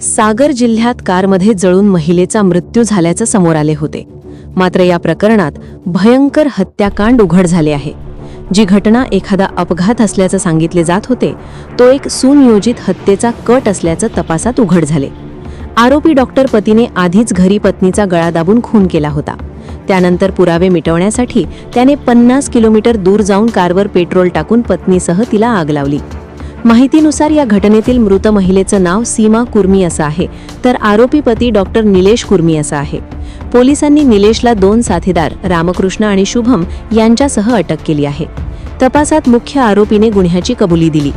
सागर जिल्ह्यात कारमध्ये जळून महिलेचा मृत्यू झाल्याचं समोर आले होते। मात्र या प्रकरणात भयंकर हत्याकांड उघड झाले आहे। जी घटना एखादा अपघात असल्याचं सांगितले जात होते, तो एक सुनियोजित हत्येचा कट असल्याचं तपासात उघड झाले। आरोपी डॉक्टर पतीने आधीच घरी पत्नीचा गळा दाबून खून केला होता। त्यानंतर पुरावे मिटवण्यासाठी त्याने 50 किलोमीटर दूर जाऊन कारवर पेट्रोल टाकून पत्नीसह तिला आग लावली। माहितीनुसार या घटनेतील मृत महिलेचं नाव सीमा कुर्मी असं आहे, तर आरोपी पती डॉक्टर निलेश कुर्मी असा आहे। पोलिसांनी निलेशला 2 साथीदार रामकृष्ण आणि शुभम यांच्यासह अटक केली आहे। तपासात मुख्य आरोपीने गुन्ह्याची कबुली दिली।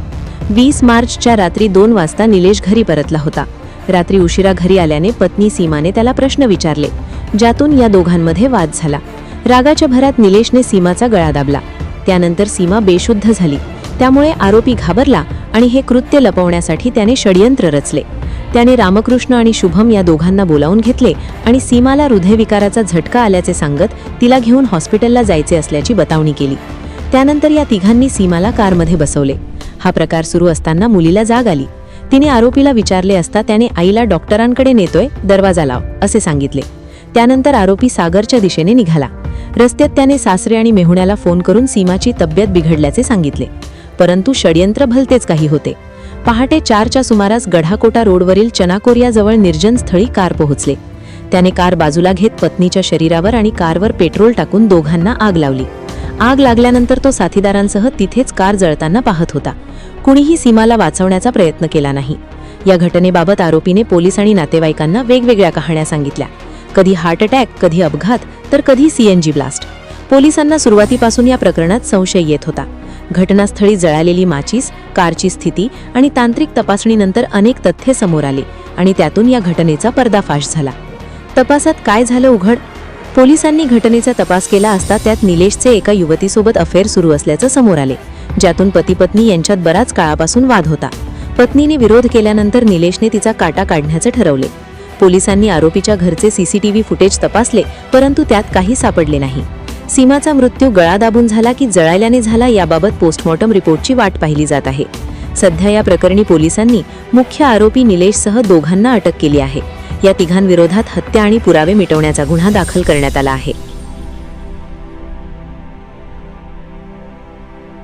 20 मार्चच्या रात्री 2 वाजता निलेश घरी परतला होता। रात्री उशिरा घरी आल्याने पत्नी सीमाने त्याला प्रश्न विचारले, ज्यातून या दोघांमध्ये वाद झाला। रागाच्या भरात निलेशने सीमाचा गळा दाबला। त्यानंतर सीमा बेशुद्ध झाली। त्यामुळे आरोपी घाबरला आणि हे कृत्य लपवण्यासाठी त्याने षडयंत्र रचले। त्याने रामकृष्ण आणि शुभम या दोघांना बोलावून घेतले आणि सीमाला हृदयविकाराचा झटका आल्याचे सांगत तिला घेऊन हॉस्पिटलला जायचे असल्याची बतावणी केली। त्यानंतर या तिघांनी सीमाला कारमध्ये बसवले। हा प्रकार सुरू असताना मुलीला जाग आली। तिने आरोपीला विचारले असता त्याने आईला डॉक्टरांकडे नेतोय, दरवाजा लाव असे सांगितले। त्यानंतर आरोपी सागरच्या दिशेने निघाला। रस्त्यात त्याने सासरे आणि मेहुण्याला फोन करून सीमाची तब्येत बिघडल्याचे सांगितले, परंतु षडयंत्र भलतेच काही होते। पहाटे 4च्या सुमारास गढाकोटा रोडवरील चनाकोरियाजवळ निर्जन स्थळी कार पोहोचले। त्याने कार बाजूला घेत पत्नीच्या शरीरावर आणि कारवर पेट्रोल टाकून दोघांना आग लावली। आग लागल्यानंतर तो साथीदारांसह तिथेच कार जळताना पाहत होता। कुणीही सीमाला वाचवण्याचा प्रयत्न केला नाही। या घटनेबाबत आरोपीने पोलीस आणि नातेवाईकांना वेगवेगळ्या कहाण्या सांगितल्या, कधी हार्ट अटॅक, कधी अपघात, तर कधी सीएनजी ब्लास्ट। पोलिसांना सुरुवातीपासून या प्रकरणात संशय येत होता। घटनास्थळी जळालेली माचीस, कारची स्थिती आणि तांत्रिक तपासणीनंतर अनेक तथ्ये समोर आली आणि त्यातून या घटनेचा पर्दाफाश झाला। तपासात काय झालं उघड? पोलिसांनी घटनेचा तपास केला असता त्यात निलेशचे एका युवतीसोबत अफेअर सुरू असल्याचं समोर आले, ज्यातून पती पत्नी यांच्यात बराच काळापासून वाद होता। पत्नीने विरोध केल्यानंतर निलेशने तिचा काटा काढण्याचे ठरवले। पोलिसांनी आरोपीच्या घरचे सीसीटीव्ही फुटेज तपासले, परंतु त्यात काही सापडले नाही। सीमाचा मृत्यू गळा दाबून झाला की जळाल्याने झाला याबाबत पोस्टमॉर्टम रिपोर्टची वाट पाहिली जात आहे। सध्या या प्रकरणी पोलिसांनी मुख्य आरोपी निलेशसह दोघांना अटक केली आहे। या तिघांविरोधात हत्या आणि पुरावे मिटवण्याचा गुन्हा दाखल करण्यात आला आहे।